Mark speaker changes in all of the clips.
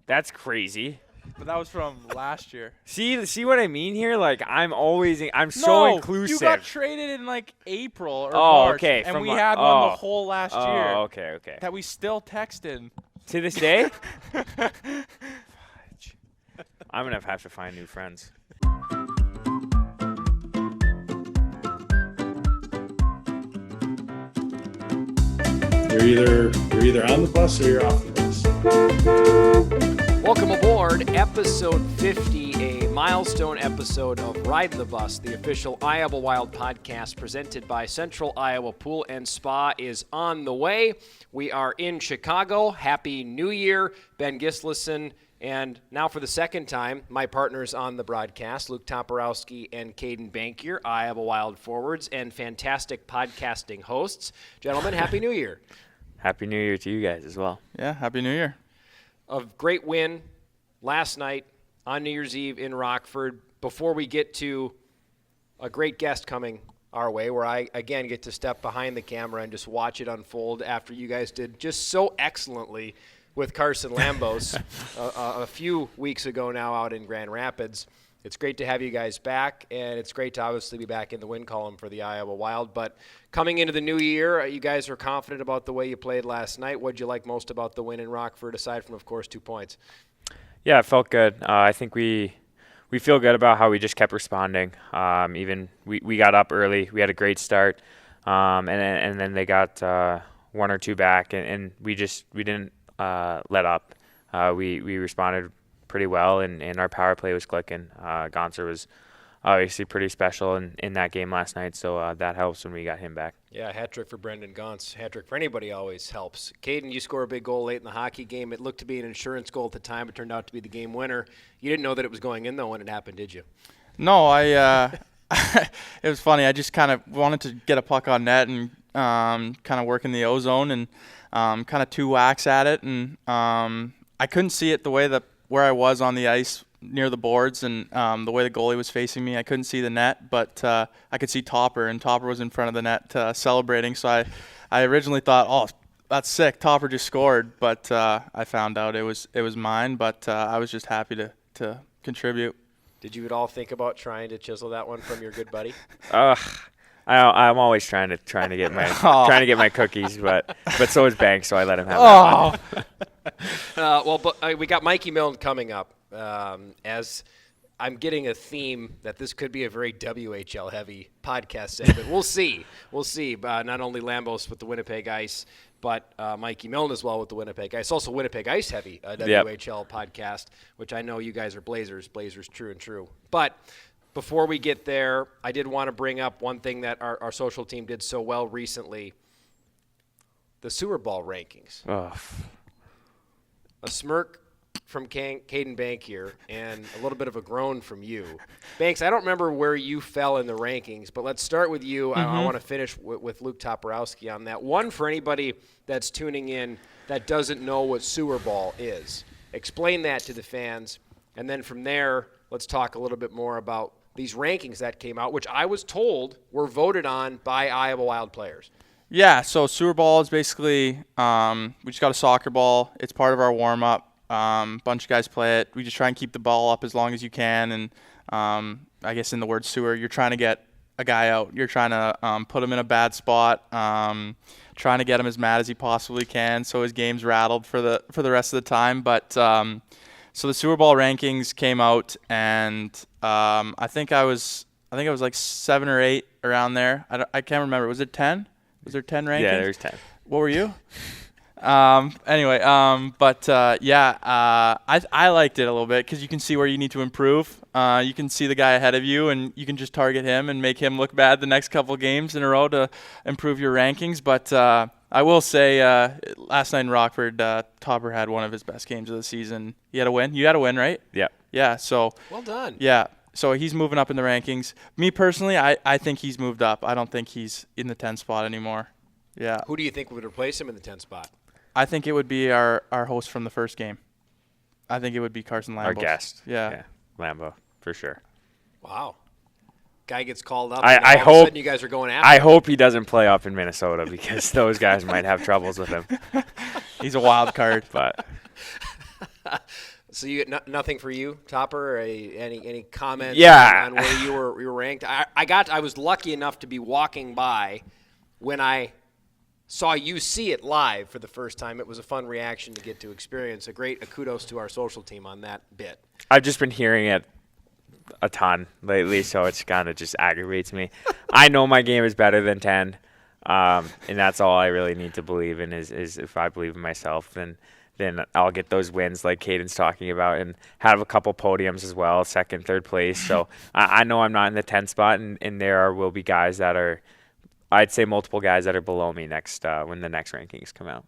Speaker 1: That's crazy.
Speaker 2: But that was from last year.
Speaker 1: See what I mean here? Like, I'm so
Speaker 2: No,
Speaker 1: inclusive.
Speaker 2: you got traded in like April or
Speaker 1: Oh,
Speaker 2: March,
Speaker 1: okay,
Speaker 2: and
Speaker 1: from
Speaker 2: we
Speaker 1: Mar-
Speaker 2: had one the
Speaker 1: oh.
Speaker 2: whole last year
Speaker 1: Oh, okay.
Speaker 2: that we still texted.
Speaker 1: To this day? I'm going to have to find new friends.
Speaker 3: You're either on the bus or you're off the bus.
Speaker 4: Welcome aboard episode 50, a milestone episode of Ridin the Bus, the official Iowa Wild podcast presented by Central Iowa Pool and Spa is on the way. We are in Chicago. Happy New Year. Ben Gislason, and now for the second time, my partners on the broadcast, Luke Toporowski and Caedan Bankier, Iowa Wild forwards and fantastic podcasting hosts. Gentlemen, Happy New Year.
Speaker 1: Happy New Year to you guys as well.
Speaker 2: Yeah, Happy New Year.
Speaker 4: A great win last night on New Year's Eve in Rockford. Before we get to a great guest coming our way, where I, again, get to step behind the camera and just watch it unfold after you guys did just so excellently with Carson Lambos a few weeks ago now out in Grand Rapids. It's great to have you guys back, and it's great to obviously be back in the win column for the Iowa Wild. But coming into the new year, you guys are confident about the way you played last night. What did you like most about the win in Rockford, aside from, of course, 2 points?
Speaker 1: Yeah, it felt good. I think we feel good about how we just kept responding. Even we got up early. We had a great start, and then they got one or two back, and we didn't let up. We responded pretty well, and our power play was clicking. Gonser was obviously pretty special in that game last night, so that helps when we got him back.
Speaker 4: Yeah, hat trick for Brendan Gauntz. Hat trick for anybody always helps. Caedan, you score a big goal late in the hockey game. It looked to be an insurance goal at the time. It turned out to be the game winner. You didn't know that it was going in, though, when it happened, did you?
Speaker 2: No, it was funny. I just kind of wanted to get a puck on net and kind of work in the O-zone and kind of two whacks at it. And I couldn't see it the way where I was on the ice near the boards and the way the goalie was facing me. I couldn't see the net, but I could see Topper, and Topper was in front of the net celebrating. So I originally thought, oh, that's sick. Topper just scored, but I found out it was mine. But I was just happy to contribute.
Speaker 4: Did you at all think about trying to chisel that one from your good buddy?
Speaker 1: I'm always trying to get my cookies, but so is Banks, so I let him have that one.
Speaker 4: We got Mikey Milne coming up. As I'm getting a theme that this could be a very WHL-heavy podcast segment. We'll see. Not only Lambos with the Winnipeg Ice, but Mikey Milne as well with the Winnipeg Ice. Also Winnipeg Ice-heavy WHL podcast, which I know you guys are Blazers true and true. But before we get there, I did want to bring up one thing that our social team did so well recently, the sewer ball rankings.
Speaker 1: Ugh.
Speaker 4: A smirk from Caedan Bankier and a little bit of a groan from you. Banks, I don't remember where you fell in the rankings, but let's start with you. Mm-hmm. I want to finish with Luke Toporowski on that. One, for anybody that's tuning in that doesn't know what sewer ball is, explain that to the fans. And then from there, let's talk a little bit more about these rankings that came out, which I was told were voted on by Iowa Wild players. Yeah,
Speaker 2: so sewer ball is basically we just got a soccer ball. It's part of our warm-up. Bunch of guys play it. We just try and keep the ball up as long as you can. And I guess in the word sewer, you're trying to get a guy out. You're trying to put him in a bad spot, trying to get him as mad as he possibly can so his game's rattled for the rest of the time. But so the sewer ball rankings came out, and I think I was like 7 or 8 around there. I can't remember. Was it 10? Was there 10 rankings?
Speaker 1: Yeah, there's 10.
Speaker 2: What were you? I liked it a little bit because you can see where you need to improve. You can see the guy ahead of you, and you can just target him and make him look bad the next couple of games in a row to improve your rankings. But I will say last night in Rockford, Topper had one of his best games of the season. He had a win. You had a win, right?
Speaker 1: Yeah.
Speaker 2: Yeah, so.
Speaker 4: Well done.
Speaker 2: Yeah. So he's moving up in the rankings. Me personally, I think he's moved up. I don't think he's in the 10 spot anymore. Yeah.
Speaker 4: Who do you think would replace him in the 10 spot?
Speaker 2: I think it would be our host from the first game. I think it would be Carson Lambos.
Speaker 1: Our guest.
Speaker 2: Yeah.
Speaker 1: Lambo, for sure.
Speaker 4: Wow. Guy gets called up.
Speaker 1: I
Speaker 4: all
Speaker 1: hope
Speaker 4: of a sudden you guys are going after him.
Speaker 1: hope he doesn't play up in Minnesota because those guys might have troubles with him.
Speaker 2: He's a wild card.
Speaker 1: But
Speaker 4: So you get nothing for you, Topper? Any comments
Speaker 1: Yeah.
Speaker 4: on where you were ranked? I was lucky enough to be walking by when I saw you see it live for the first time. It was a fun reaction to get to experience. A kudos to our social team on that bit.
Speaker 1: I've just been hearing it a ton lately, so it's kind of just aggravates me. I know my game is better than 10, and that's all I really need to believe in is if I believe in myself, then I'll get those wins like Caedan's talking about and have a couple podiums as well, second, third place. So I know I'm not in the 10 spot, and will be guys that are, I'd say multiple guys that are below me next when the next rankings come out.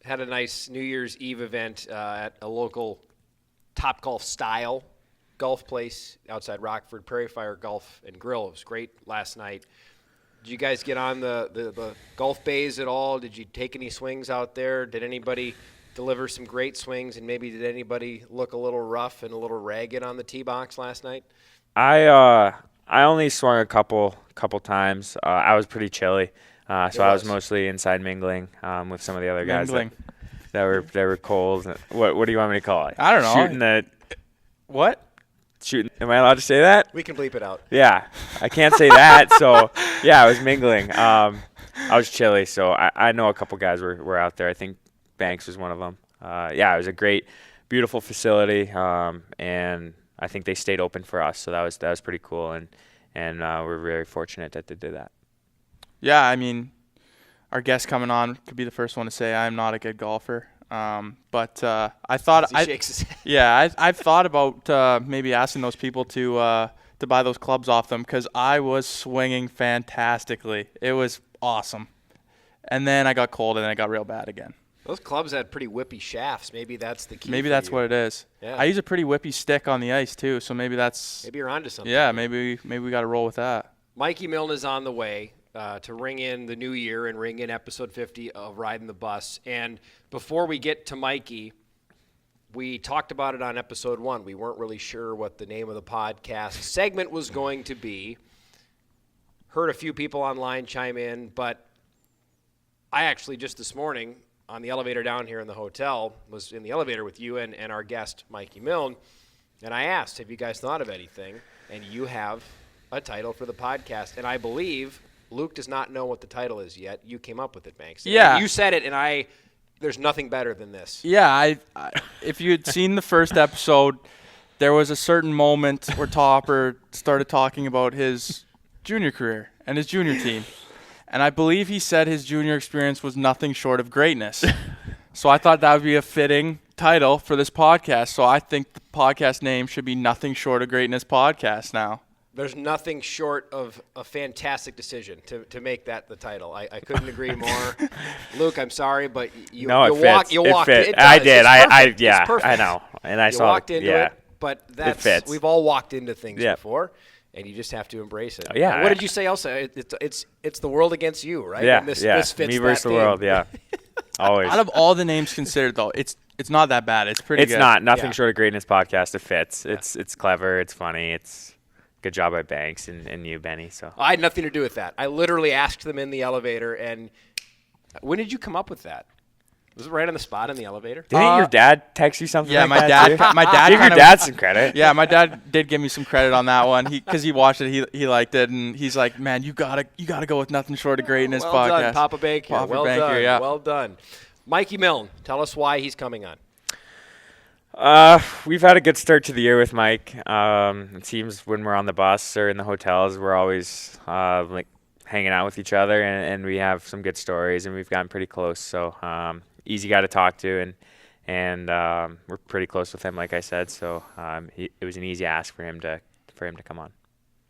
Speaker 4: Had a nice New Year's Eve event at a local Topgolf style golf place outside Rockford, Prairie Fire Golf and Grill. It was great last night. Did you guys get on the golf bays at all? Did you take any swings out there? Did anybody deliver some great swings, and maybe did anybody look a little rough and a little ragged on the tee box last night?
Speaker 1: I only swung a couple times. I was pretty chilly, so I was mostly inside mingling with some of the other guys that were cold. What do you want me to call it?
Speaker 2: I don't know.
Speaker 1: Shooting the
Speaker 2: what?
Speaker 1: Shooting. Am I allowed to say that?
Speaker 4: We can bleep it out.
Speaker 1: Yeah, I can't say that. So yeah, I was mingling. I was chilly, so I know a couple guys were out there. I think Banks was one of them. Yeah, it was a great, beautiful facility, and I think they stayed open for us, so that was pretty cool, and we're very fortunate that they did that.
Speaker 2: Yeah, I mean, our guest coming on could be the first one to say I'm not a good golfer, but I thought
Speaker 4: he shakes his head.
Speaker 2: Yeah, I've thought about maybe asking those people to buy those clubs off them because I was swinging fantastically. It was awesome, and then I got cold and it got real bad again.
Speaker 4: Those clubs had pretty whippy shafts. Maybe that's the key.
Speaker 2: Maybe that's
Speaker 4: you.
Speaker 2: what it is.
Speaker 4: Yeah.
Speaker 2: I use a pretty whippy stick on the ice too, so maybe
Speaker 4: you're onto something.
Speaker 2: Yeah, maybe we got to roll with that.
Speaker 4: Mikey Milne is on the way to ring in the new year and ring in episode 50 of Ridin the Bus. And before we get to Mikey, we talked about it on episode 1. We weren't really sure what the name of the podcast segment was going to be. Heard a few people online chime in, but I actually just this morning on the elevator down here in the hotel was in the elevator with you and our guest, Mikey Milne, and I asked, have you guys thought of anything? And you have a title for the podcast, and I believe Luke does not know what the title is yet. You came up with it, Banks.
Speaker 2: Yeah.
Speaker 4: You said it, and there's nothing better than this.
Speaker 2: Yeah, I if you had seen the first episode, there was a certain moment where Topper started talking about his junior career and his junior team. And I believe he said his junior experience was nothing short of greatness. So I thought that would be a fitting title for this podcast. So I think the podcast name should be Nothing Short of Greatness Podcast now.
Speaker 4: There's nothing short of a fantastic decision to make that the title. I couldn't agree more. Luke, I'm sorry, but you walked it.
Speaker 1: I did.
Speaker 4: It's perfect.
Speaker 1: I know. And I saw
Speaker 4: walked into it, but
Speaker 1: we've
Speaker 4: all walked into things before. And you just have to embrace it.
Speaker 1: Oh, yeah.
Speaker 4: What did you say else? It's the world against you, right?
Speaker 1: Yeah,
Speaker 4: and this fits
Speaker 1: me
Speaker 4: that
Speaker 1: versus the
Speaker 4: theme.
Speaker 1: world, yeah. Always.
Speaker 2: Out of all the names considered, though, it's not that bad. It's pretty good.
Speaker 1: It's not. Nothing short of greatness podcast. It fits. Yeah. It's clever. It's funny. It's good job by Banks and you, Benny. So
Speaker 4: I had nothing to do with that. I literally asked them in the elevator, and when did you come up with that? Was it right on the spot in the elevator?
Speaker 1: Didn't your dad text you something?
Speaker 2: Yeah,
Speaker 1: like that too?
Speaker 2: my dad.
Speaker 1: Give your dad some credit.
Speaker 2: Yeah, my dad did give me some credit on that one. Because he watched it, he liked it, and he's like, "Man, you gotta go with Nothing Short of Greatness
Speaker 4: well
Speaker 2: podcast."
Speaker 4: Well done, Papa Bankier. Well
Speaker 2: Bankier,
Speaker 4: done.
Speaker 2: yeah.
Speaker 4: Well done. Mikey Milne, tell us why he's coming on.
Speaker 1: We've had a good start to the year with Mike. It seems when we're on the bus or in the hotels, we're always hanging out with each other, and we have some good stories, and we've gotten pretty close. So easy guy to talk to, and we're pretty close with him, like I said. So it was an easy ask for him to come on.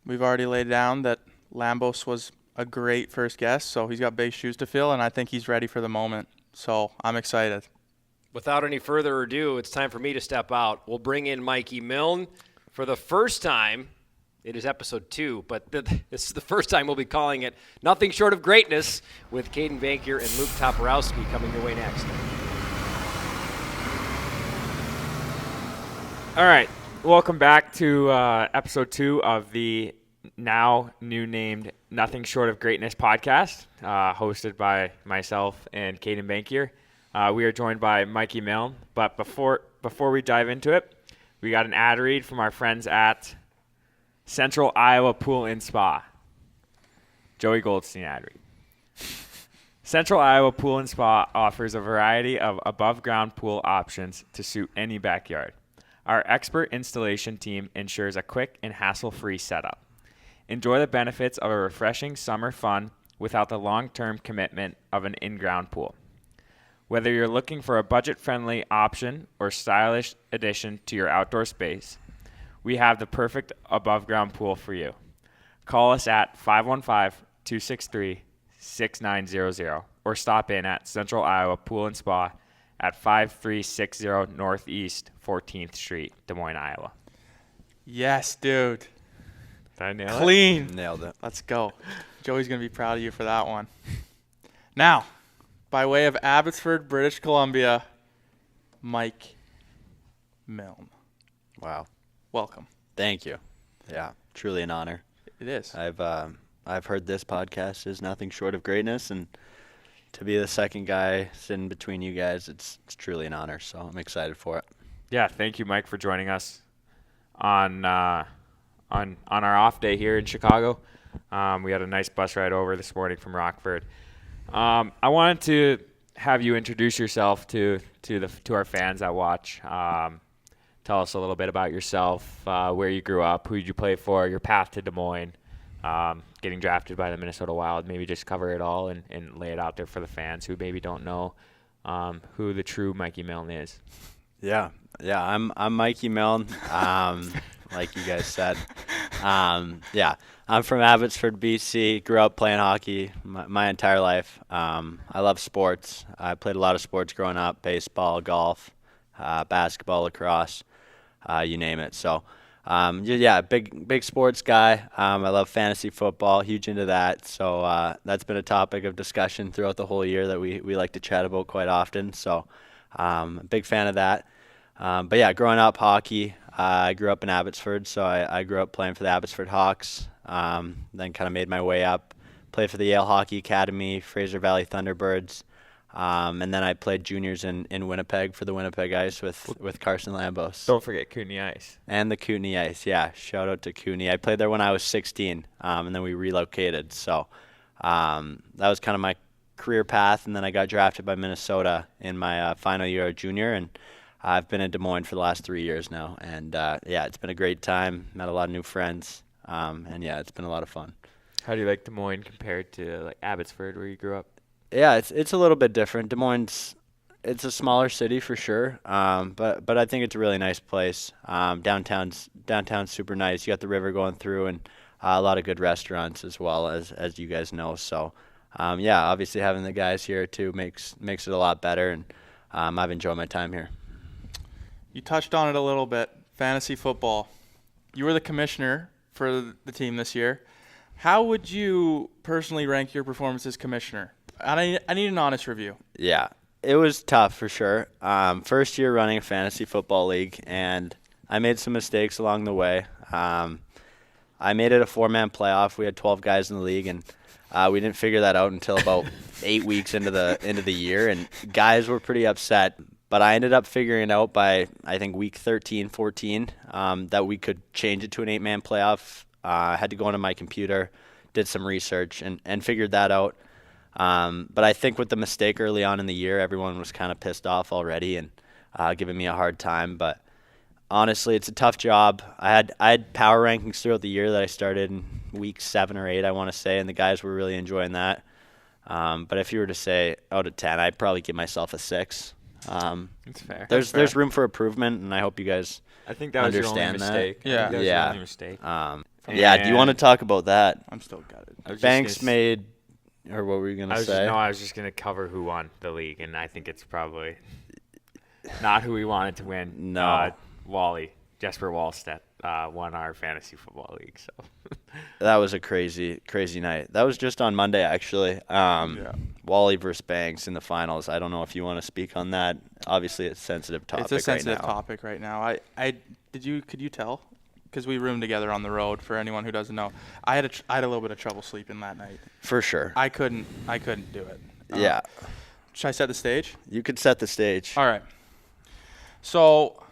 Speaker 2: We've already laid down that Lambos was a great first guest, so he's got big shoes to fill, and I think he's ready for the moment. So I'm excited.
Speaker 4: Without any further ado, it's time for me to step out. We'll bring in Mikey Milne for the first time. It is episode 2, but this is the first time we'll be calling it Nothing Short of Greatness with Caedan Bankier and Luke Toporowski coming your way next.
Speaker 1: All right. Welcome back to episode 2 of the now new named Nothing Short of Greatness podcast, hosted by myself and Caedan Bankier. We are joined by Mikey Milne, but before before we dive into it, we got an ad read from our friends at Central Iowa Pool and Spa. Joey Goldstein ad read. Central Iowa Pool and Spa offers a variety of above-ground pool options to suit any backyard. Our expert installation team ensures a quick and hassle-free setup. Enjoy the benefits of a refreshing summer fun without the long-term commitment of an in-ground pool. Whether you're looking for a budget-friendly option or stylish addition to your outdoor space, we have the perfect above-ground pool for you. Call us at 515-263-6900 or stop in at Central Iowa Pool and Spa at 5360 Northeast 14th Street, Des Moines, Iowa.
Speaker 2: Yes, dude.
Speaker 1: Did I nail it?
Speaker 2: Clean.
Speaker 5: Nailed it.
Speaker 2: Let's go. Joey's going to be proud of you for that one. Now, by way of Abbotsford, British Columbia, Mike Milne.
Speaker 5: Wow.
Speaker 2: Welcome.
Speaker 5: Thank you. Yeah, truly an honor.
Speaker 2: It is.
Speaker 5: I've heard this podcast is nothing short of greatness, and to be the second guy sitting between you guys, it's truly an honor. So I'm excited for it.
Speaker 1: Yeah, thank you, Mike, for joining us on our off day here in Chicago. We had a nice bus ride over this morning from Rockford. I wanted to have you introduce yourself to our fans that watch. Tell us a little bit about yourself, where you grew up, who did you play for, your path to Des Moines, getting drafted by the Minnesota Wild. Maybe just cover it all and lay it out there for the fans who maybe don't know who the true Mikey Milne is.
Speaker 5: Yeah, I'm Mikey Milne, like you guys said. Yeah, I'm from Abbotsford, BC. Grew up playing hockey my entire life. I love sports. I played a lot of sports growing up: baseball, golf, basketball, lacrosse, you name it. So, yeah, big sports guy. I love fantasy football, huge into that. So that's been a topic of discussion throughout the whole year that we like to chat about quite often. So, big fan of that. But yeah, growing up, hockey. I grew up in Abbotsford, so I grew up playing for the Abbotsford Hawks. Then kind of made my way up, played for the Yale Hockey Academy, Fraser Valley Thunderbirds, and then I played juniors in Winnipeg for the Winnipeg Ice with Carson Lambos.
Speaker 1: Don't forget Kootenay Ice.
Speaker 5: And the Kootenay Ice, yeah. Shout out to Kootenay. I played there when I was 16, and then we relocated. So that was kind of my career path, and then I got drafted by Minnesota in my final year of junior, and I've been in Des Moines for the last 3 years now, and yeah, it's been a great time. Met a lot of new friends, and yeah, it's been a lot of fun.
Speaker 1: How do you like Des Moines compared to like Abbotsford, where you grew up?
Speaker 5: Yeah, it's a little bit different. Des Moines, it's a smaller city for sure, but I think it's a really nice place. Downtown's super nice. You got the river going through, and a lot of good restaurants as well, as you guys know. So yeah, obviously having the guys here too makes it a lot better, and I've enjoyed my time here.
Speaker 2: You touched on it a little bit. Fantasy football. You were the commissioner for the team this year. How would you personally rank your performance as commissioner? I need an honest review.
Speaker 5: Yeah, it was tough for sure. First year running a fantasy football league, and I made some mistakes along the way. I made it a 4-man playoff. We had 12 guys in the league, and we didn't figure that out until about 8 weeks into the year, and guys were pretty upset. But I ended up figuring out by, I think, week 13, 14, that we could change it to an 8-man playoff. I had to go into my computer, did some research, and figured that out. But I think with the mistake early on in the year, everyone was kind of pissed off already and giving me a hard time. But honestly, it's a tough job. I had power rankings throughout the year that I started in week 7 or 8, I want to say, and the guys were really enjoying that. But if you were to say out of 10, I'd probably give myself a 6.
Speaker 1: That's fair.
Speaker 5: There's room for improvement, and I hope you guys
Speaker 1: I think that was your only
Speaker 5: understand that.
Speaker 1: mistake. I think that was your only mistake.
Speaker 5: Yeah, do you want to talk about that?
Speaker 2: I'm still gutted.
Speaker 5: Banks made, or what were you going to say?
Speaker 1: I was just going to cover who won the league, and I think it's probably not who we wanted to win.
Speaker 5: No.
Speaker 1: Jesper Wallstedt won our fantasy football league. So
Speaker 5: that was a crazy night. That was just on Monday, actually.
Speaker 2: Yeah.
Speaker 5: Wally versus Banks in the finals. I don't know if you want to speak on that. Obviously, it's a sensitive topic right now.
Speaker 2: It's a sensitive topic right now. Could you tell? Because we roomed together on the road. For anyone who doesn't know, I had a little bit of trouble sleeping that night.
Speaker 5: For sure.
Speaker 2: I couldn't do it.
Speaker 5: Yeah.
Speaker 2: Should I set the stage?
Speaker 5: You could set the stage.
Speaker 2: All right. So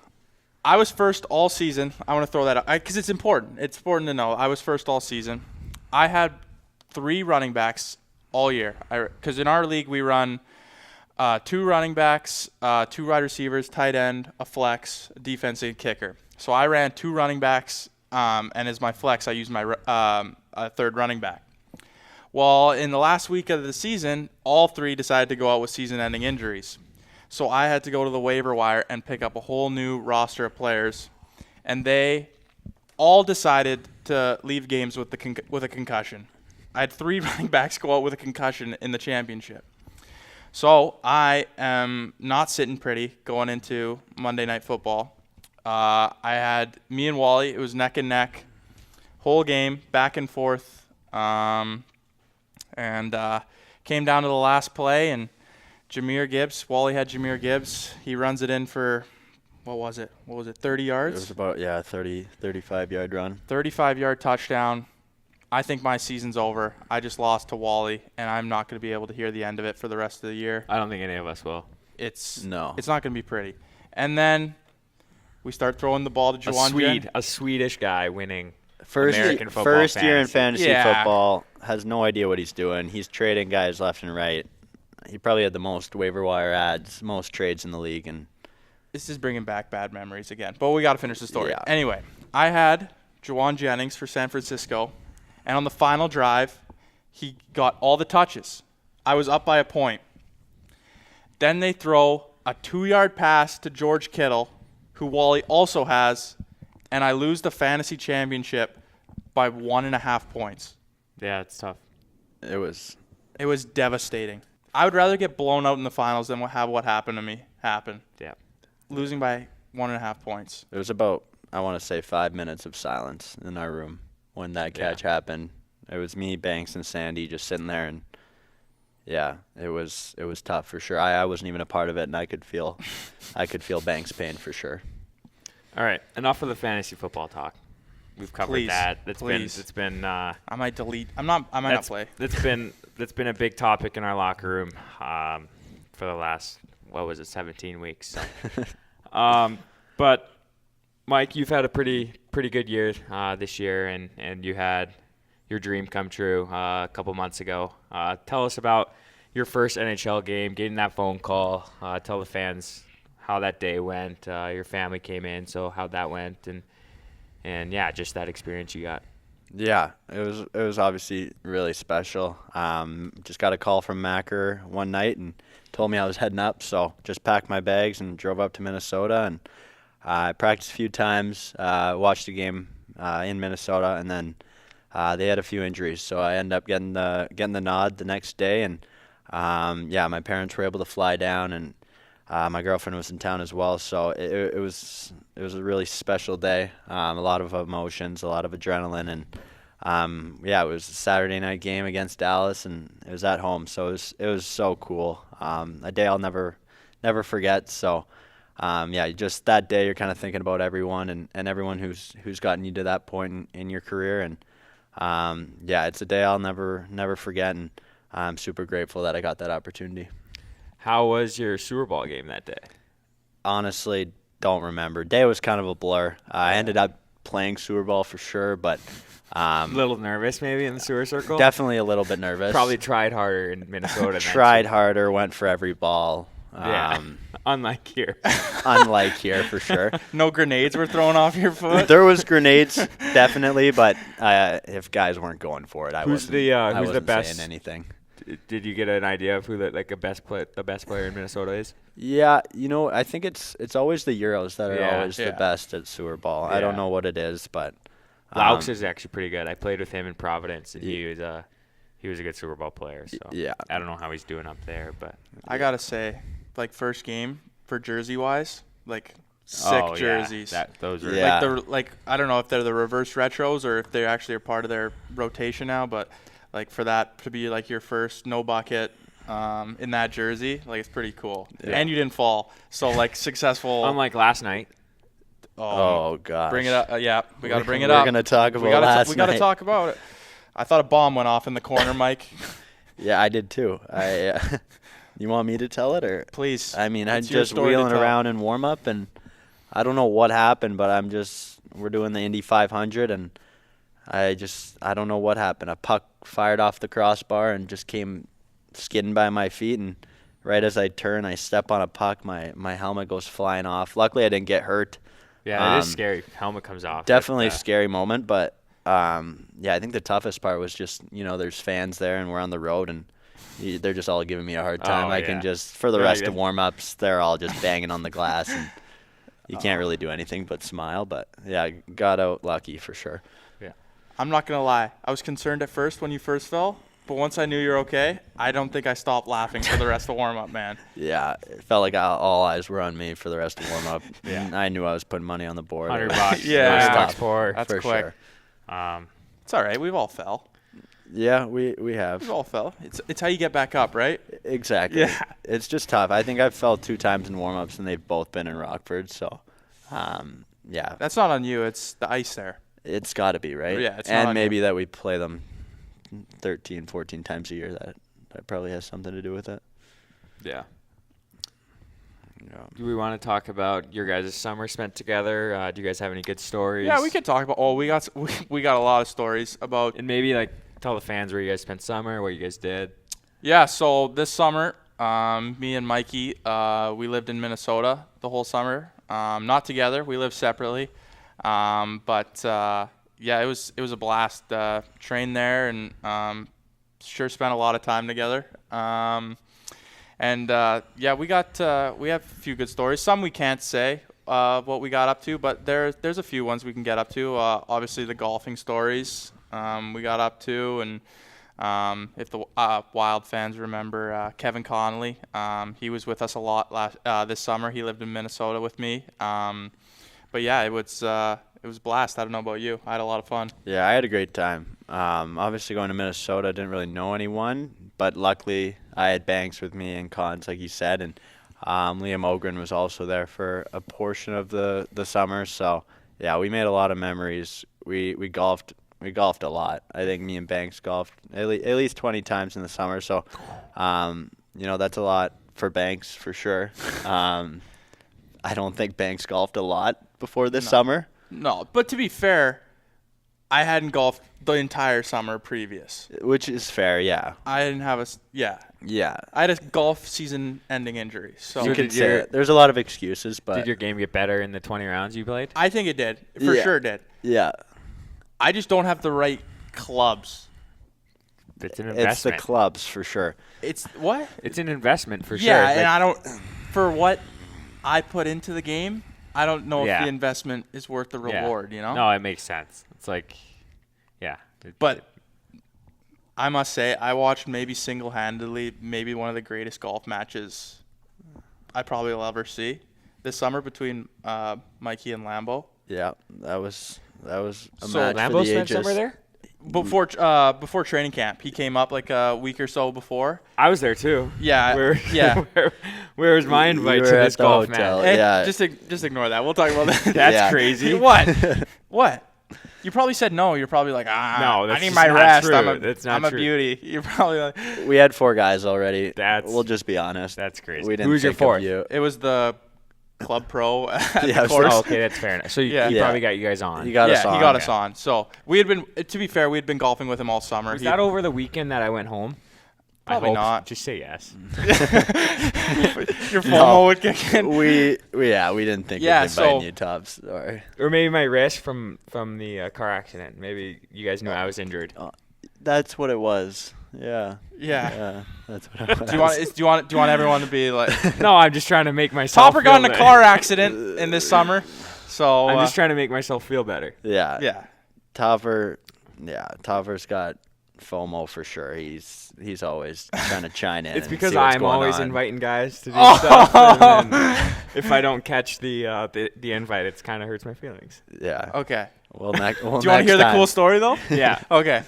Speaker 2: I was first all season. I want to throw that out because it's important. It's important to know. I was first all season. I had 3 running backs all year. Because in our league we run 2 running backs, 2 wide receivers, tight end, a flex, a defense, and a kicker. So I ran 2 running backs, and as my flex, I used my a third running back. Well, in the last week of the season, all 3 decided to go out with season-ending injuries. So I had to go to the waiver wire and pick up a whole new roster of players, and they all decided to leave games with a concussion. I had 3 running backs go out with a concussion in the championship. So I am not sitting pretty going into Monday Night Football. I had me and Wally. It was neck and neck, whole game, back and forth, and came down to the last play. And Jahmyr Gibbs, Wally had Jahmyr Gibbs. He runs it in for, what was it, 30 yards?
Speaker 5: It was about, 35-yard run.
Speaker 2: 35-yard touchdown. I think my season's over. I just lost to Wally, and I'm not going to be able to hear the end of it for the rest of the year.
Speaker 1: I don't think any of us will.
Speaker 2: It's
Speaker 5: not
Speaker 2: going to be pretty. And then we start throwing the ball to Juwan.
Speaker 1: A Swedish guy winning
Speaker 5: American
Speaker 1: football
Speaker 5: first
Speaker 1: fantasy.
Speaker 5: year in fantasy football, has no idea what he's doing. He's trading guys left and right. He probably had the most waiver wire ads, most trades in the league. And
Speaker 2: this is bringing back bad memories again. But we got to finish the story.
Speaker 5: Yeah.
Speaker 2: Anyway, I had Juwan Jennings for San Francisco. And on the final drive, he got all the touches. I was up by a point. Then they throw a 2-yard pass to George Kittle, who Wally also has, and I lose the fantasy championship by 1.5 points.
Speaker 1: Yeah, it's tough.
Speaker 5: it was
Speaker 2: devastating. I would rather get blown out in the finals than have what happened to me happen.
Speaker 1: Yeah.
Speaker 2: Losing by 1.5 points.
Speaker 5: It was about, I want to say, 5 minutes of silence in our room when that catch happened. It was me, Banks, and Sandy just sitting there, and yeah, it was tough for sure. I wasn't even a part of it, and I could feel Banks' pain for sure.
Speaker 1: All right, enough of the fantasy football talk. We've covered that. It's been.
Speaker 2: I might delete. I might not play.
Speaker 1: That's been a big topic in our locker room for the last 17 weeks. So. But Mike, you've had a pretty good year this year, and you had your dream come true a couple months ago. Tell us about your first NHL game, getting that phone call. Tell the fans how that day went. Your family came in, so how that went, and yeah, just that experience you got.
Speaker 5: Yeah, it was obviously really special. Just got a call from Macker one night and told me I was heading up, so just packed my bags and drove up to Minnesota, and I practiced a few times, watched the game in Minnesota, and then they had a few injuries, so I ended up getting the nod the next day, and my parents were able to fly down, and my girlfriend was in town as well, so it was a really special day. A lot of emotions, a lot of adrenaline, and it was a Saturday night game against Dallas, and it was at home, so it was so cool. A day I'll never forget. So just that day you're kind of thinking about everyone and everyone who's gotten you to that point in your career, and it's a day I'll never forget, and I'm super grateful that I got that opportunity.
Speaker 1: How was your Super Bowl game that day?
Speaker 5: Honestly, don't remember. Day was kind of a blur. I ended up playing Super Bowl for sure, but
Speaker 1: a little nervous maybe in the sewer circle?
Speaker 5: Definitely a little bit nervous.
Speaker 1: Probably tried harder in Minnesota.
Speaker 5: Tried harder, went for every ball.
Speaker 1: Unlike here.
Speaker 5: Unlike here, for sure.
Speaker 2: No grenades were thrown off your foot?
Speaker 5: There was grenades, definitely, but if guys weren't going for it, I wasn't
Speaker 1: the best
Speaker 5: saying anything.
Speaker 1: Did you get an idea of who the best player in Minnesota is?
Speaker 5: Yeah, I think it's always the Euros that are always the best at sewer ball.
Speaker 1: Yeah.
Speaker 5: I don't know what it is, but
Speaker 1: Laux is actually pretty good. I played with him in Providence, and he was a good Super Bowl player. So
Speaker 5: yeah,
Speaker 1: I don't know how he's doing up there, but
Speaker 2: I gotta say, first game for jersey wise, sick jerseys.
Speaker 1: Those are
Speaker 2: I don't know if they're the reverse retros or if they actually are part of their rotation now, but for that to be your first no bucket in that jersey, it's pretty cool. Yeah. And you didn't fall, so successful.
Speaker 1: Unlike last night.
Speaker 5: Oh gosh.
Speaker 2: Bring it up. We got to bring it up.
Speaker 5: We're gonna talk about last night.
Speaker 2: We got to talk about it. I thought a bomb went off in the corner, Mike.
Speaker 5: Yeah, I did too. You want me to tell it or?
Speaker 2: Please.
Speaker 5: I mean, I'm just wheeling around in warm up, and I don't know what happened, but we're doing the Indy 500, and I don't know what happened. A puck fired off the crossbar and just came skidding by my feet, and right as I turn, I step on a puck. My helmet goes flying off. Luckily, I didn't get hurt.
Speaker 1: Yeah, it is scary. Helmet comes off.
Speaker 5: Definitely a scary moment, but yeah, I think the toughest part was just, there's fans there, and we're on the road, and they're just all giving me a hard time. I can just, for the rest of warm-ups, they're all just banging on the glass, and you can't really do anything but smile. But, yeah, got out lucky for sure.
Speaker 1: Yeah.
Speaker 2: I'm not going to lie. I was concerned at first when you first fell, but once I knew you were okay, I don't think I stopped laughing for the rest of the warm-up, man.
Speaker 5: Yeah, it felt like all eyes were on me for the rest of warm-up.
Speaker 1: Yeah.
Speaker 5: I knew I was putting money on the board.
Speaker 1: $100.
Speaker 2: Yeah.
Speaker 1: $100 for.
Speaker 2: That's
Speaker 5: for
Speaker 2: quick.
Speaker 5: sure.
Speaker 2: It's all right. We've all fell.
Speaker 5: Yeah, we have.
Speaker 2: We've all fell. It's how you get back up, right?
Speaker 5: Exactly.
Speaker 2: Yeah.
Speaker 5: It's just tough. I think I've fell 2 times in warm-ups, and they've both been in Rockford. So, yeah.
Speaker 2: That's not on you. It's the ice there.
Speaker 5: It's got to be, right?
Speaker 2: Yeah, it's not
Speaker 5: and
Speaker 2: on
Speaker 5: maybe
Speaker 2: you.
Speaker 5: that we play them 13, 14 times a year. That probably has something to do with it.
Speaker 1: Yeah.
Speaker 5: Yeah.
Speaker 1: Do we want to talk about your guys' summer spent together? Do you guys have any good stories?
Speaker 2: Yeah, we could talk about. Oh, we got a lot of stories about.
Speaker 1: And maybe like tell the fans where you guys spent summer, what you guys did.
Speaker 2: Yeah, so this summer, me and Mikey, we lived in Minnesota the whole summer. Not together, we lived separately. But yeah, it was a blast. Trained there and sure spent a lot of time together. And yeah, we have a few good stories. Some we can't say what we got up to, but there's a few ones we can get up to. Obviously the golfing stories we got up to, and if the Wild fans remember Kevin Connolly, he was with us a lot this summer. He lived in Minnesota with me. But yeah, it was a blast. I don't know about you. I had a lot of fun.
Speaker 5: Yeah, I had a great time. Obviously going to Minnesota, I didn't really know anyone, but luckily I had Banks with me and Cons, like you said, and Liam Ogren was also there for a portion of the summer. So yeah, we made a lot of memories. We golfed a lot. I think me and Banks golfed at least 20 times in the summer. So that's a lot for Banks for sure. I don't think Banks golfed a lot before this summer.
Speaker 2: No, but to be fair, I hadn't golfed the entire summer previous.
Speaker 5: Which is fair, yeah.
Speaker 2: I didn't have
Speaker 5: Yeah.
Speaker 2: I had a golf season-ending injury. So
Speaker 5: You could say it. There's a lot of excuses, but
Speaker 1: Did your game get better in the 20 rounds you played?
Speaker 2: I think it did. For sure it did.
Speaker 5: yeah,
Speaker 2: I just don't have the right clubs.
Speaker 1: It's an
Speaker 5: it's the
Speaker 1: investment.
Speaker 5: clubs for sure.
Speaker 2: It's what?
Speaker 1: It's an investment for sure.
Speaker 2: Yeah,
Speaker 1: It's
Speaker 2: and
Speaker 1: like-
Speaker 2: I don't for what I put into the game, I don't know
Speaker 1: Yeah.
Speaker 2: if the investment is worth the
Speaker 1: yeah.
Speaker 2: reward, you know?
Speaker 1: No, it makes sense. It's like, yeah.
Speaker 2: But I must say, I watched maybe single-handedly maybe one of the greatest golf matches I probably will ever see this summer between Mikey and Lambeau.
Speaker 5: Yeah, that was a
Speaker 2: So
Speaker 5: match
Speaker 1: Lambeau
Speaker 5: for the
Speaker 1: spent
Speaker 5: ages.
Speaker 1: summer there?
Speaker 2: Before training camp, he came up like a week or so before.
Speaker 1: I was there too.
Speaker 2: Yeah,
Speaker 1: yeah. Where was my invite
Speaker 5: You
Speaker 1: to
Speaker 5: were
Speaker 1: this
Speaker 5: at the
Speaker 1: golf
Speaker 5: hotel.
Speaker 1: match?
Speaker 2: Hey,
Speaker 5: Yeah.
Speaker 2: just ignore that. We'll talk about that.
Speaker 1: That's
Speaker 5: Yeah.
Speaker 1: crazy.
Speaker 2: What? You probably said no. You're probably like,
Speaker 1: No,
Speaker 2: I
Speaker 1: that's
Speaker 2: need
Speaker 1: just
Speaker 2: my
Speaker 1: not
Speaker 2: rest.
Speaker 1: true. That's not
Speaker 2: I'm a
Speaker 1: true.
Speaker 2: beauty. You're probably like,
Speaker 5: We had 4 guys already.
Speaker 1: That's-
Speaker 5: We'll just be honest.
Speaker 1: That's crazy.
Speaker 5: We didn't
Speaker 1: Who's your
Speaker 5: think of
Speaker 1: fourth?
Speaker 5: you.
Speaker 2: it was the club pro at
Speaker 5: Yeah, it
Speaker 2: the
Speaker 5: was
Speaker 2: course.
Speaker 1: Oh, okay, that's fair enough. So
Speaker 2: Yeah.
Speaker 1: he
Speaker 5: Yeah.
Speaker 1: probably got you guys on.
Speaker 5: You got us on.
Speaker 2: he got
Speaker 1: Okay.
Speaker 2: us on. So we had been, to be fair, we had been golfing with him all summer.
Speaker 1: Was that over the weekend that I went home?
Speaker 2: Probably
Speaker 1: I hope.
Speaker 2: not.
Speaker 1: Just say yes.
Speaker 2: Your FOMO would kick in.
Speaker 5: We didn't think
Speaker 2: Yeah,
Speaker 5: of inviting
Speaker 2: so-
Speaker 5: you, Tops. Sorry.
Speaker 1: Or maybe my wrist from the car accident. Maybe you guys knew I was injured.
Speaker 5: That's what it was. Yeah.
Speaker 2: Yeah.
Speaker 5: Yeah, that's what it was.
Speaker 2: Do you want everyone to be like?
Speaker 1: No, I'm just trying to make myself.
Speaker 2: Topper got in a
Speaker 1: feel
Speaker 2: car
Speaker 1: better.
Speaker 2: accident in this summer, so
Speaker 1: I'm just trying to make myself feel better.
Speaker 5: Yeah.
Speaker 2: yeah.
Speaker 5: Topper's got FOMO for sure. He's always trying to chime in.
Speaker 1: It's
Speaker 5: and
Speaker 1: because
Speaker 5: see what's
Speaker 1: I'm
Speaker 5: going
Speaker 1: always
Speaker 5: on.
Speaker 1: inviting guys to do stuff. And then if I don't catch the invite, it kind of hurts my feelings.
Speaker 5: Yeah.
Speaker 2: Okay.
Speaker 5: Well,
Speaker 2: Do you want to hear the cool story though?
Speaker 1: Yeah.
Speaker 2: Okay.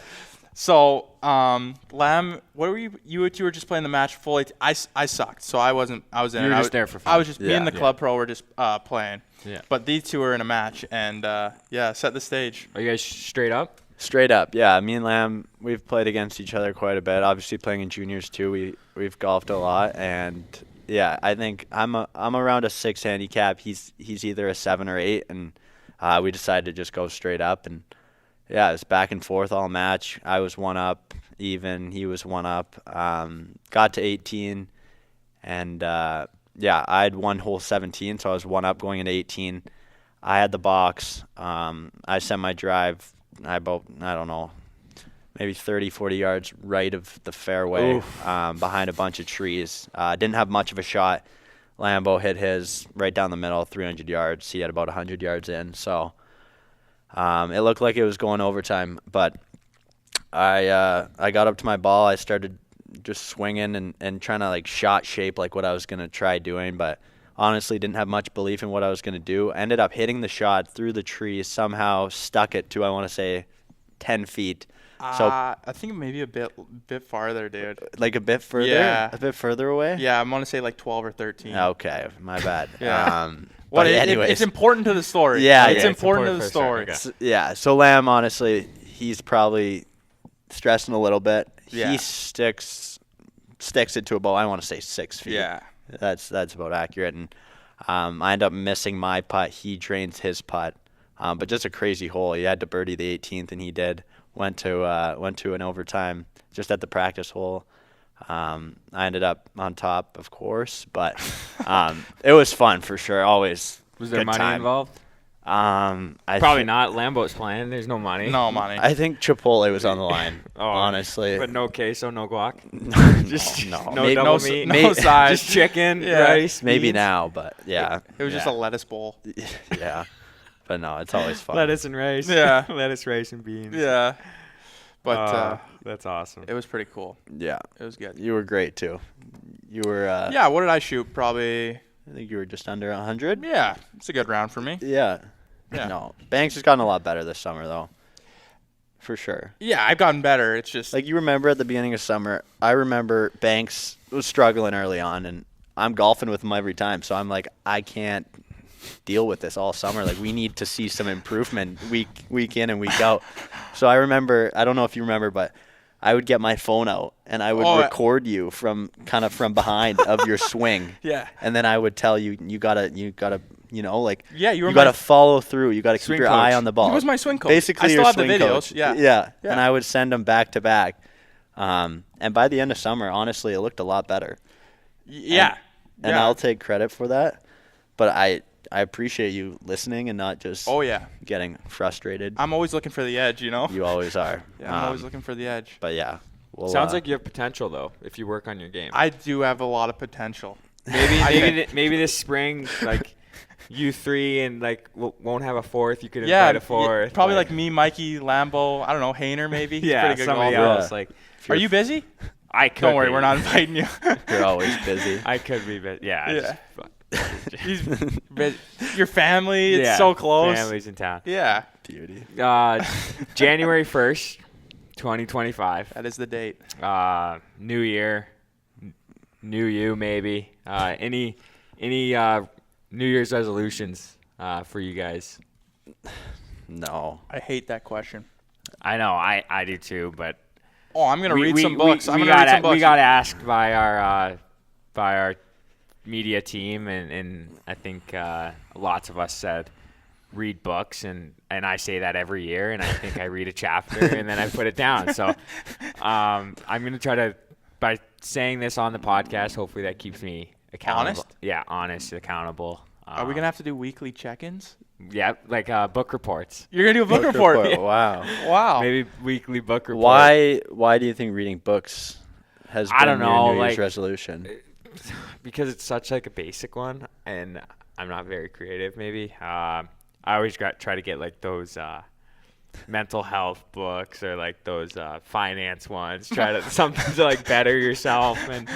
Speaker 2: So, Lamb, what were you? You were just playing the match fully. I sucked, so I wasn't. I was in.
Speaker 1: You were
Speaker 2: I
Speaker 1: just
Speaker 2: was,
Speaker 1: there for fun.
Speaker 2: I was just me and the
Speaker 5: Yeah.
Speaker 2: club pro were just playing.
Speaker 1: Yeah.
Speaker 2: But these two were in a match, and yeah, set the stage.
Speaker 1: Are you guys straight up?
Speaker 5: Straight up, yeah. Me and Lamb, we've played against each other quite a bit. Obviously, playing in juniors too, we've golfed a lot, and Yeah, I think I'm around a 6 handicap. He's either a 7 or 8, and we decided to just go straight up. And yeah, it was back and forth all match. I was 1 up, even. He was 1 up. Got to 18, and yeah, I had won hole 17, so I was 1 up going into 18. I had the box. I sent my drive. I don't know, maybe 30, 40 yards right of the fairway, behind a bunch of trees. Didn't have much of a shot. Lambo hit his right down the middle, 300 yards. He had about 100 yards in. So it looked like it was going overtime. But I got up to my ball. I started just swinging and trying to like shot shape like what I was going to try doing. But honestly didn't have much belief in what I was going to do. Ended up hitting the shot through the trees, somehow stuck it to, I want to say, 10 feet. So
Speaker 2: I think maybe a bit farther, dude.
Speaker 5: like a bit further?
Speaker 2: Yeah.
Speaker 5: A bit further away?
Speaker 2: Yeah, I'm going to say like 12 or 13.
Speaker 5: Okay, my bad.
Speaker 2: Yeah.
Speaker 5: But anyways.
Speaker 2: It's important to the story.
Speaker 5: Yeah,
Speaker 2: it's
Speaker 5: yeah,
Speaker 2: important to the
Speaker 1: for
Speaker 2: story.
Speaker 1: sure.
Speaker 5: Yeah, so Lamb, honestly, he's probably stressing a little bit.
Speaker 2: Yeah.
Speaker 5: He sticks it to about, I want to say, 6 feet.
Speaker 2: Yeah.
Speaker 5: That's about accurate. And I end up missing my putt. He drains his putt. But just a crazy hole. He had to birdie the 18th, and he did. Went to an overtime just at the practice hole. I ended up on top, of course, but it was fun for sure. Always
Speaker 1: Was there
Speaker 5: good
Speaker 1: money
Speaker 5: time.
Speaker 1: involved?
Speaker 5: I
Speaker 1: Probably not. Lambo's playing. There's no money.
Speaker 2: No money.
Speaker 5: I think Chipotle was on the line. Honestly,
Speaker 1: But no queso, no guac.
Speaker 5: just no,
Speaker 1: No
Speaker 5: maybe,
Speaker 1: double
Speaker 2: no,
Speaker 1: meat.
Speaker 2: no side.
Speaker 1: Just chicken,
Speaker 2: Yeah.
Speaker 1: rice,
Speaker 5: maybe
Speaker 1: beans.
Speaker 5: now, but yeah,
Speaker 2: It was just a lettuce bowl.
Speaker 5: yeah. But no, it's always fun.
Speaker 1: Lettuce and rice.
Speaker 2: Yeah.
Speaker 1: Lettuce, rice, and beans.
Speaker 2: Yeah. But
Speaker 1: That's awesome.
Speaker 2: it was pretty cool.
Speaker 5: Yeah,
Speaker 2: It was good.
Speaker 5: you were great too. You were.
Speaker 2: Yeah, what did I shoot? Probably.
Speaker 5: I think you were just under 100.
Speaker 2: Yeah, it's a good round for me.
Speaker 5: Yeah.
Speaker 2: Yeah.
Speaker 5: No, Banks has gotten a lot better this summer though. For sure.
Speaker 2: Yeah, I've gotten better. It's just
Speaker 5: Like you remember at the beginning of summer, I remember Banks was struggling early on, and I'm golfing with him every time. So I'm like, I can't deal with this all summer. Like we need to see some improvement week in and week out. So I remember, I don't know if you remember, but I would get my phone out and I would record you from behind of your swing.
Speaker 2: Yeah.
Speaker 5: And then I would tell you, you gotta, you know, like
Speaker 2: Yeah, you were
Speaker 5: you gotta
Speaker 2: my-
Speaker 5: follow through. You gotta keep
Speaker 1: Swing
Speaker 5: your eye
Speaker 1: coach.
Speaker 5: on the ball.
Speaker 2: He was my swing coach.
Speaker 5: Basically,
Speaker 2: I still
Speaker 5: your
Speaker 2: have the
Speaker 5: swing
Speaker 2: videos.
Speaker 5: coach.
Speaker 2: Yeah.
Speaker 5: Yeah.
Speaker 2: Yeah.
Speaker 5: And I would send them back to back. And by the end of summer, honestly, it looked a lot better.
Speaker 2: Yeah.
Speaker 5: And I'll take credit for that. But I appreciate you listening and not just
Speaker 2: Oh yeah.
Speaker 5: getting frustrated.
Speaker 2: I'm always looking for the edge, you know.
Speaker 5: You always are.
Speaker 2: Yeah, I'm always looking for the edge.
Speaker 5: But yeah. Well,
Speaker 1: Sounds like you have potential though, if you work on your game.
Speaker 2: I do have a lot of potential.
Speaker 1: Maybe this spring, like you three and like won't have a fourth. You could
Speaker 2: Yeah,
Speaker 1: invite a fourth.
Speaker 2: probably like me, Mikey, Lambo. I don't know, Hayner maybe. He's
Speaker 1: yeah,
Speaker 2: pretty good
Speaker 1: somebody
Speaker 2: golfer.
Speaker 1: else. Like
Speaker 2: Are you busy?
Speaker 1: I could.
Speaker 2: Don't worry,
Speaker 1: be.
Speaker 2: we're not inviting you.
Speaker 5: you're always busy.
Speaker 1: I could be, but yeah. I
Speaker 2: Yeah.
Speaker 1: just fuck.
Speaker 2: He's busy. Your family, it's
Speaker 1: Yeah,
Speaker 2: so close.
Speaker 1: Family's in town.
Speaker 2: Yeah,
Speaker 5: Beauty.
Speaker 1: January 1st, 2025.
Speaker 2: that is the date.
Speaker 1: New year, new you maybe. Any New Year's resolutions for you guys?
Speaker 5: No.
Speaker 2: I hate that question.
Speaker 1: I know I do too, but
Speaker 2: Oh, I'm gonna read some books.
Speaker 1: We
Speaker 2: I'm gonna read some books.
Speaker 1: We got asked by our media team, and I think lots of us said read books, and I say that every year, and I think I read a chapter and then I put it down. So I'm gonna try to, by saying this on the podcast, hopefully that keeps me accountable.
Speaker 2: Honest?
Speaker 1: Yeah, honest, accountable.
Speaker 2: Are we gonna have to do weekly check-ins?
Speaker 1: Yeah, like book reports.
Speaker 2: You're gonna do a book report. Yeah.
Speaker 5: Wow.
Speaker 2: Wow.
Speaker 1: Maybe weekly book report.
Speaker 5: Why do you think reading books has been
Speaker 1: I don't know,
Speaker 5: your New Year's
Speaker 1: like-
Speaker 5: resolution?
Speaker 1: Because it's such like a basic one, and I'm not very creative. Maybe I always try to get like those mental health books or like those finance ones. Try to something to like better yourself, and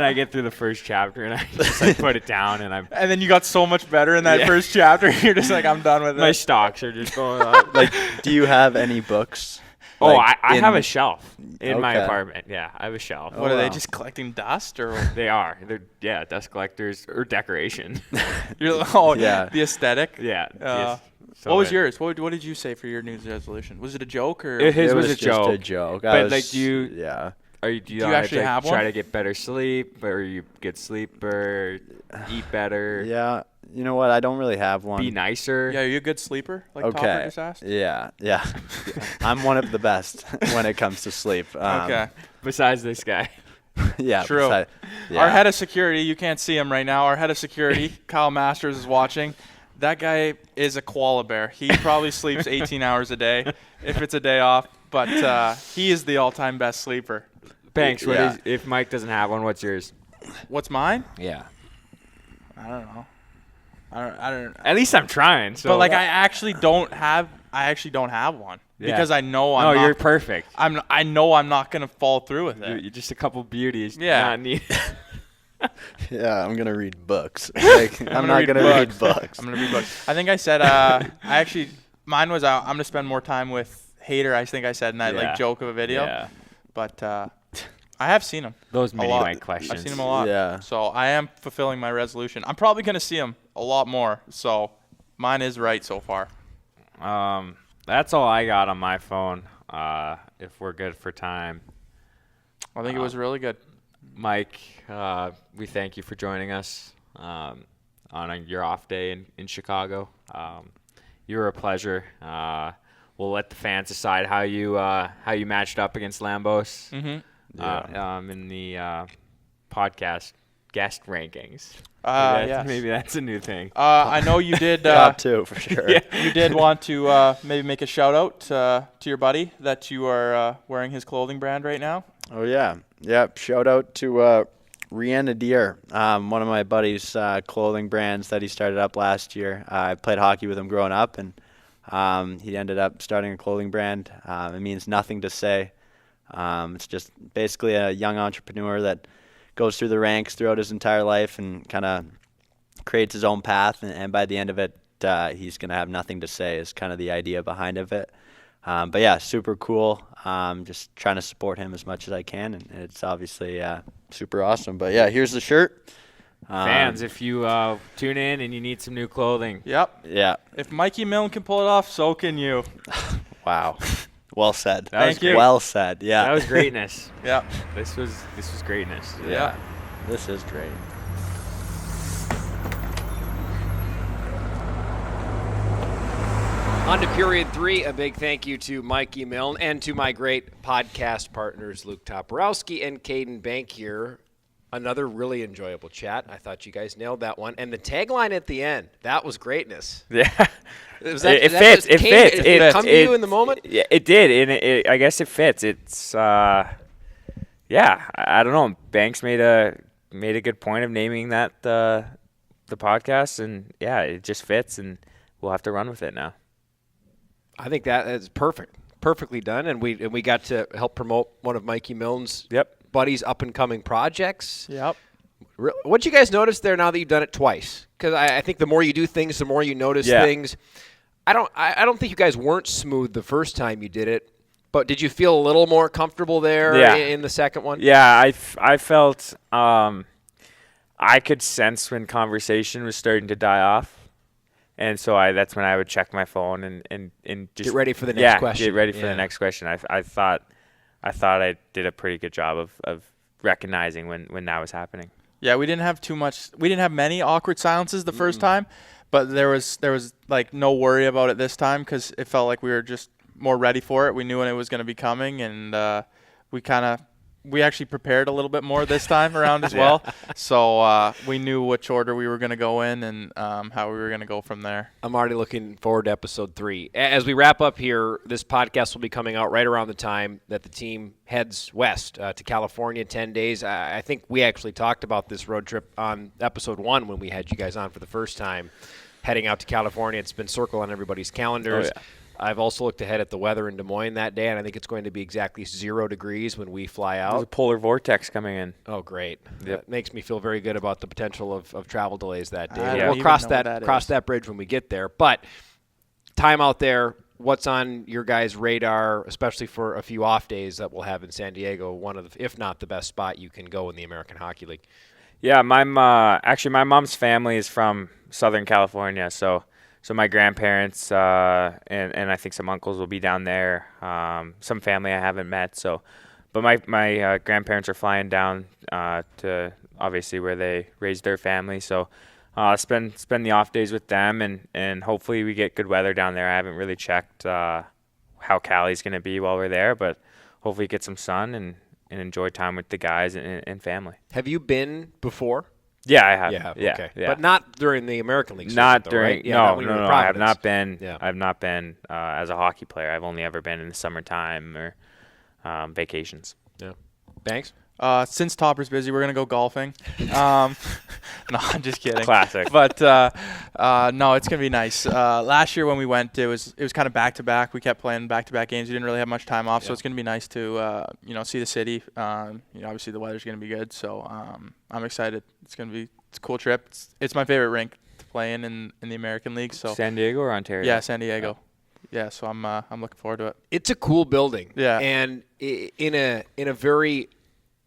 Speaker 1: I get through the first chapter and I just like put it down, and
Speaker 2: And then you got so much better in that
Speaker 1: Yeah.
Speaker 2: first chapter. You're just like, I'm done with
Speaker 1: my
Speaker 2: it.
Speaker 1: stocks are just going up.
Speaker 5: Like, do you have any books?
Speaker 1: Oh,
Speaker 5: like,
Speaker 1: I have
Speaker 5: in-
Speaker 1: a shelf in my
Speaker 5: Okay.
Speaker 1: apartment. Yeah, I have a shelf.
Speaker 2: What are they
Speaker 5: wow.
Speaker 2: just collecting dust or?
Speaker 1: They are. They're dust collectors or decoration.
Speaker 2: You're,
Speaker 5: Yeah.
Speaker 2: the aesthetic.
Speaker 1: Yeah.
Speaker 2: Uh,
Speaker 1: so
Speaker 2: what was
Speaker 1: it-
Speaker 2: yours? What did you say for your New Year's resolution? Was it a joke or?
Speaker 1: His
Speaker 5: It
Speaker 1: was a
Speaker 5: just a
Speaker 1: joke.
Speaker 5: joke.
Speaker 1: But, like, do you-
Speaker 5: Yeah.
Speaker 1: Do you
Speaker 2: actually have one?
Speaker 1: try to get better sleep, or you get sleep, or eat better?
Speaker 5: Yeah. You know what? I don't really have one.
Speaker 1: Be nicer.
Speaker 2: Yeah, are you a good sleeper? Like
Speaker 5: Okay.
Speaker 2: Topper just asked.
Speaker 5: Yeah. I'm one of the best when it comes to sleep.
Speaker 2: Okay.
Speaker 1: Besides this guy.
Speaker 5: Yeah.
Speaker 2: True.
Speaker 5: Yeah.
Speaker 2: Our head of security, you can't see him right now. Our head of security, Kyle Masters, is watching. That guy is a koala bear. He probably sleeps 18 hours a day if it's a day off, but he is the all-time best sleeper.
Speaker 1: Banks,
Speaker 5: Yeah.
Speaker 1: if Mike doesn't have one, what's yours?
Speaker 2: What's mine?
Speaker 1: Yeah.
Speaker 2: I don't know. I don't.
Speaker 1: At least I'm trying. So.
Speaker 2: But like, I actually don't have one
Speaker 1: Yeah.
Speaker 2: because I know I'm
Speaker 1: No,
Speaker 2: not.
Speaker 1: you're perfect.
Speaker 2: I know I'm not gonna fall through with it.
Speaker 1: You're just a couple beauties.
Speaker 2: Yeah.
Speaker 1: Not neat.
Speaker 5: Yeah. I'm gonna read books. Like, I'm not gonna read books.
Speaker 2: I'm gonna read books. I think I said mine was I'm gonna spend more time with Hater. I think I said in that
Speaker 1: Yeah.
Speaker 2: like joke of a video.
Speaker 1: Yeah.
Speaker 2: But I have seen him.
Speaker 1: Those
Speaker 2: a
Speaker 1: mini
Speaker 2: lot.
Speaker 1: Mike questions.
Speaker 2: I've seen him a lot.
Speaker 5: Yeah.
Speaker 2: So I am fulfilling my resolution. I'm probably gonna see him a lot more. So mine is right so far.
Speaker 1: That's all I got on my phone. If we're good for time,
Speaker 2: I think it was really good.
Speaker 1: Mike, we thank you for joining us on your off day in Chicago. You were a pleasure. We'll let the fans decide how you matched up against Lambos in the podcast guest rankings. Maybe that's a new thing.
Speaker 2: I know you did.
Speaker 5: Top two for sure.
Speaker 2: You did want to maybe make a shout out to your buddy that you are wearing his clothing brand right now.
Speaker 5: Oh yeah. Yep. Shout out to Ridin Deer, one of my buddy's clothing brands that he started up last year. I played hockey with him growing up, and he ended up starting a clothing brand. It means nothing to say. It's just basically a young entrepreneur that goes through the ranks throughout his entire life and kind of creates his own path. And by the end of it, he's going to have nothing to say is kind of the idea behind of it. But yeah, super cool. Just trying to support him as much as I can. And it's obviously super awesome. But yeah, here's the shirt.
Speaker 1: Fans, if you tune in and you need some new clothing.
Speaker 2: Yep.
Speaker 5: Yeah.
Speaker 2: If Mikey Milne can pull it off, so can you.
Speaker 5: Wow. Well said.
Speaker 2: Thank you.
Speaker 5: Well said. Yeah.
Speaker 1: That was greatness.
Speaker 2: Yeah.
Speaker 1: This was greatness.
Speaker 2: Yeah.
Speaker 5: This is great.
Speaker 4: On to period 3, a big thank you to Mikey Milne and to my great podcast partners, Luke Toporowski and Caedan Bankier. Another really enjoyable chat. I thought you guys nailed that one. And the tagline at the end, that was greatn's.
Speaker 1: Yeah.
Speaker 4: It
Speaker 1: fits. It fits.
Speaker 4: It come to you in the moment?
Speaker 1: Yeah, it did, and I guess it fits. It's I don't know. Banks made a good point of naming that the podcast, and yeah, it just fits, and we'll have to run with it now.
Speaker 4: I think that is perfectly done, and we got to help promote one of Mikey Milne's buddies' up and coming projects.
Speaker 2: Yep.
Speaker 4: What you guys notice there now that you've done it twice? Because I think the more you do things, the more you notice things. I don't think you guys weren't smooth the first time you did it, but did you feel a little more comfortable there in the second one?
Speaker 1: Yeah, I felt I could sense when conversation was starting to die off, and so that's when I would check my phone and just
Speaker 4: get ready for the next question.
Speaker 1: Get ready for the next question. I thought I did a pretty good job of recognizing when that was happening.
Speaker 2: Yeah, we didn't have many awkward silences the first time, but there was like no worry about it this time because it felt like we were just more ready for it. We knew when it was going to be coming, and we actually prepared a little bit more this time around as well. So we knew which order we were going to go in and how we were going to go from there.
Speaker 4: I'm already looking forward to episode 3. As we wrap up here, this podcast will be coming out right around the time that the team heads west to California, 10 days. I think we actually talked about this road trip on episode 1 when we had you guys on for the first time, heading out to California. It's been circled on everybody's calendars.
Speaker 1: Oh, yeah.
Speaker 4: I've also looked ahead at the weather in Des Moines that day, and I think it's going to be exactly 0 degrees when we fly out.
Speaker 1: There's a polar vortex coming in.
Speaker 4: Oh, great.
Speaker 1: Yep.
Speaker 4: That makes me feel very good about the potential of travel delays that day.
Speaker 2: I don't
Speaker 4: We'll
Speaker 2: even
Speaker 4: cross
Speaker 2: know what
Speaker 4: cross
Speaker 2: is.
Speaker 4: that bridge when we get there. But time out there, what's on your guys' radar, especially for a few off days that we'll have in San Diego, one of the, if not the best spot you can go in the American Hockey League?
Speaker 1: Yeah, my mom's family is from Southern California, so my grandparents and I think some uncles will be down there. Some family I haven't met, but my grandparents are flying down to obviously where they raised their family, so spend the off days with them, and hopefully we get good weather down there. I haven't really checked how Cali's going to be while we're there, but hopefully get some sun and enjoy time with the guys and family.
Speaker 4: Have you been before?
Speaker 1: Yeah, I have.
Speaker 4: You have,
Speaker 1: yeah,
Speaker 4: okay.
Speaker 1: yeah.
Speaker 4: But not during the American League season,
Speaker 1: Not
Speaker 4: though,
Speaker 1: during.
Speaker 4: right? Yeah,
Speaker 1: No. I have not been.
Speaker 4: Yeah.
Speaker 1: I've not been as a hockey player. I've only ever been in the summertime or vacations.
Speaker 4: Yeah. Banks?
Speaker 2: Since Topper's busy, we're gonna go golfing. No, I'm just kidding.
Speaker 1: Classic.
Speaker 2: But no, it's gonna be nice. Last year when we went, it was kind of back to back. We kept playing back to back games. We didn't really have much time off, so it's gonna be nice to see the city. Obviously the weather's gonna be good, so I'm excited. It's a cool trip. It's my favorite rink to play in the American League. So
Speaker 1: San Diego or Ontario?
Speaker 2: yeah, San Diego. Yeah, so I'm looking forward to it.
Speaker 4: It's a cool building.
Speaker 2: Yeah.
Speaker 4: And in a very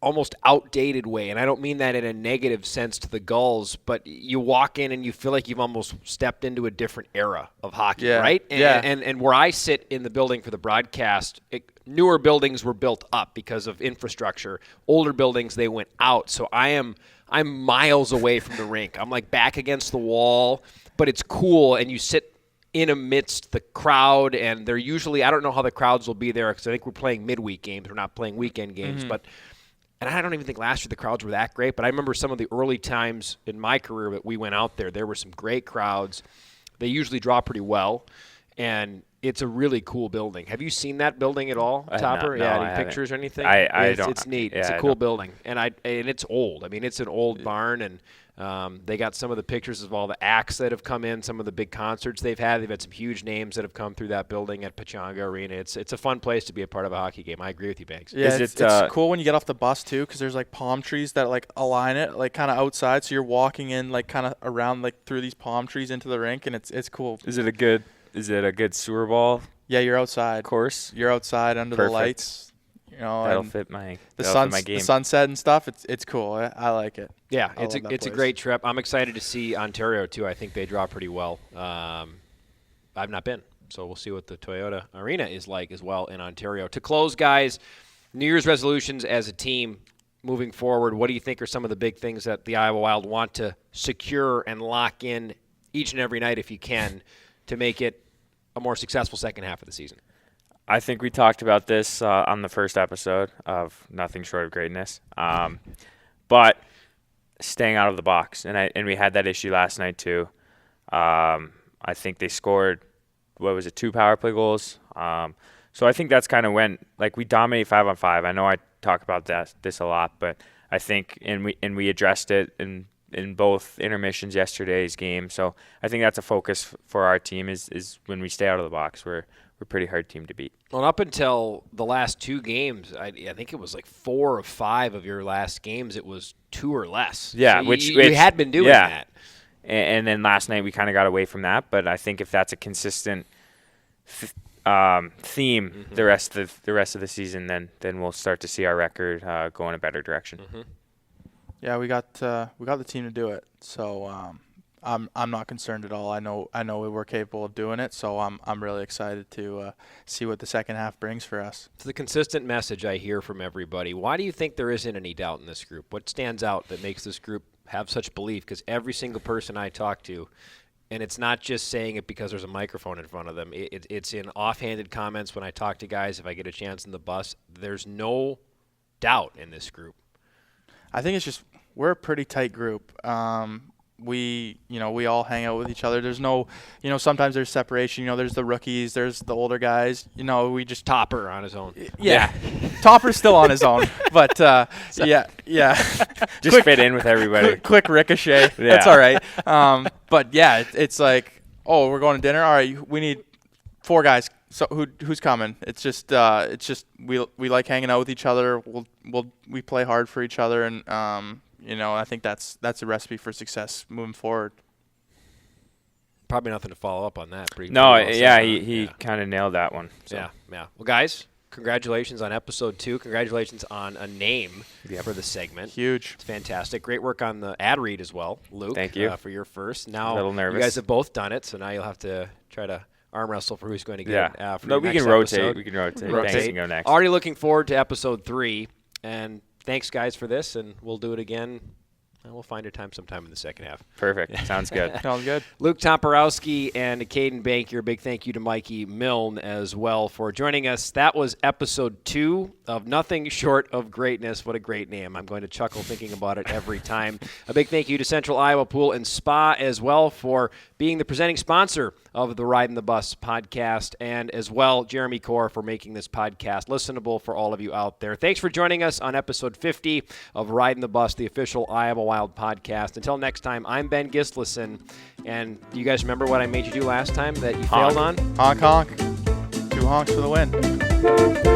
Speaker 4: almost outdated way, and I don't mean that in a negative sense to the Gulls, but you walk in and you feel like you've almost stepped into a different era of hockey, right? And where I sit in the building for the broadcast, newer buildings were built up because of infrastructure. Older buildings, they went out. So I'm miles away from the rink. I'm like back against the wall, but it's cool, and you sit in amidst the crowd, and they're usually, I don't know how the crowds will be there because I think we're playing midweek games. We're not playing weekend games, and I don't even think last year the crowds were that great, but I remember some of the early times in my career that we went out there. There were some great crowds. They usually draw pretty well, and it's a really cool building. Have you seen that building at all, Topper? Any pictures or anything?
Speaker 1: I don't.
Speaker 4: It's neat.
Speaker 1: Yeah,
Speaker 4: it's a cool building, and it's old. I mean, it's an old barn, and they got some of the pictures of all the acts that have come in, some of the big concerts they've had. They've had some huge names that have come through that building at Pechanga Arena. It's a fun place to be a part of a hockey game. I agree with you, Banks.
Speaker 2: Yeah, it's cool when you get off the bus too, because there's like palm trees that like align it like kind of outside, so you're walking in like kind of around like through these palm trees into the rink, and it's cool.
Speaker 1: Is it a good sewer ball
Speaker 2: Yeah, you're outside.
Speaker 1: course?
Speaker 2: You're outside under the lights.
Speaker 1: That'll fit my game.
Speaker 2: The sunset and stuff. It's cool. I like it.
Speaker 4: Yeah,
Speaker 2: I love that
Speaker 4: it's a
Speaker 2: place.
Speaker 4: great trip. I'm excited to see Ontario too. I think they draw pretty well. I've not been, so we'll see what the Toyota Arena is like as well in Ontario. To close, guys, New Year's resolutions as a team moving forward. What do you think are some of the big things that the Iowa Wild want to secure and lock in each and every night if you can to make it a more successful second half of the season?
Speaker 1: I think we talked about this on the first episode of Nothing Short of Greatness, but staying out of the box, and we had that issue last night too. I think they scored, 2 power play goals. So I think that's kind of when we dominate 5-on-5. I know I talk about this a lot, but I think and we addressed it in both intermissions yesterday's game. So I think that's a focus for our team is when we stay out of the box. We're a pretty hard team to beat.
Speaker 4: Well, up until the last 2 games, I think it was 4 or 5 of your last games, it was 2 or less.
Speaker 1: Yeah,
Speaker 4: so
Speaker 1: which
Speaker 4: you had been doing that.
Speaker 1: And then last night we kind of got away from that. But I think if that's a consistent theme the rest of the season, then we'll start to see our record go in a better direction.
Speaker 4: Mm-hmm.
Speaker 2: Yeah, we got the team to do it. So I'm not concerned at all. I know we're capable of doing it. So I'm really excited to see what the second half brings for us.
Speaker 4: It's the consistent message I hear from everybody. Why do you think there isn't any doubt in this group? What stands out that makes this group have such belief? Because every single person I talk to, and it's not just saying it because there's a microphone in front of them. It's in offhanded comments when I talk to guys, if I get a chance in the bus. There's no doubt in this group.
Speaker 2: I think it's just we're a pretty tight group. We all hang out with each other. There's no, sometimes there's separation. There's the rookies, there's the older guys. We just
Speaker 4: Topper on his own.
Speaker 2: Yeah. Topper's still on his own, but yeah.
Speaker 1: Just fit in with everybody.
Speaker 2: Quick ricochet.
Speaker 1: Yeah.
Speaker 2: That's all right. But yeah, it's like, oh, we're going to dinner. All right, we need 4 guys. So who's coming? It's just we like hanging out with each other. We play hard for each other, and I think that's a recipe for success moving forward.
Speaker 4: Probably nothing to follow up on that.
Speaker 1: He kind of nailed that one. So.
Speaker 4: Yeah. Well, guys, congratulations on episode 2. Congratulations on a name for the segment.
Speaker 2: Huge.
Speaker 4: It's fantastic. Great work on the ad read as well, Luke.
Speaker 1: Thank you.
Speaker 4: For your first. Now,
Speaker 1: a little nervous.
Speaker 4: You guys have both done it, so now you'll have to try to arm wrestle for who's going to get
Speaker 1: Yeah.
Speaker 4: for
Speaker 1: No,
Speaker 4: your
Speaker 1: we
Speaker 4: next
Speaker 1: can rotate.
Speaker 4: episode.
Speaker 1: We can rotate. Thanks, can go next.
Speaker 4: Already looking forward to episode 3. And thanks, guys, for this. And we'll do it again. And we'll find a time sometime in the second half.
Speaker 1: Perfect. Sounds good.
Speaker 2: Sounds good.
Speaker 4: Luke Toporowski and Caedan Bankier, big thank you to Mikey Milne as well for joining us. That was episode 2 of Nothing Short of Greatness. What a great name. I'm going to chuckle thinking about it every time. A big thank you to Central Iowa Pool and Spa as well for being the presenting sponsor of the Ridin The Bus podcast, and as well Jeremy Core for making this podcast listenable for all of you out there. Thanks for joining us on episode 50 of Ridin The Bus, the official Iowa Wild podcast. Until next time, I'm Ben Gistlison, and do you guys remember what I made you do last time that you failed on?
Speaker 2: Honk, honk. 2 honks for the win.